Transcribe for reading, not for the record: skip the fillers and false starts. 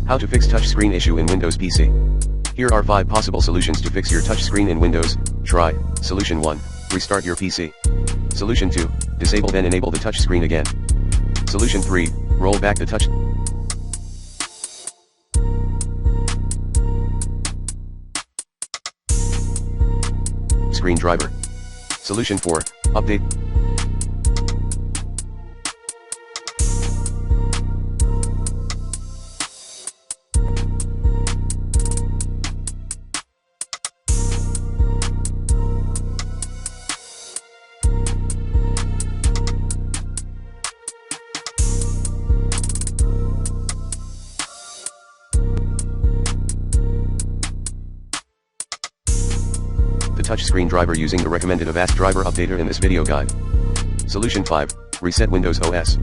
How to fix touchscreen issue in Windows PC. Here are 5 possible solutions to fix your touchscreen in Windows. Try. Solution 1. Restart your PC. Solution 2. Disable then enable the touchscreen again. Solution 3. Roll back the touch screen driver. Solution 4. Update the touchscreen driver using the recommended Avast driver updater in this video guide. Solution 5. Reset Windows OS.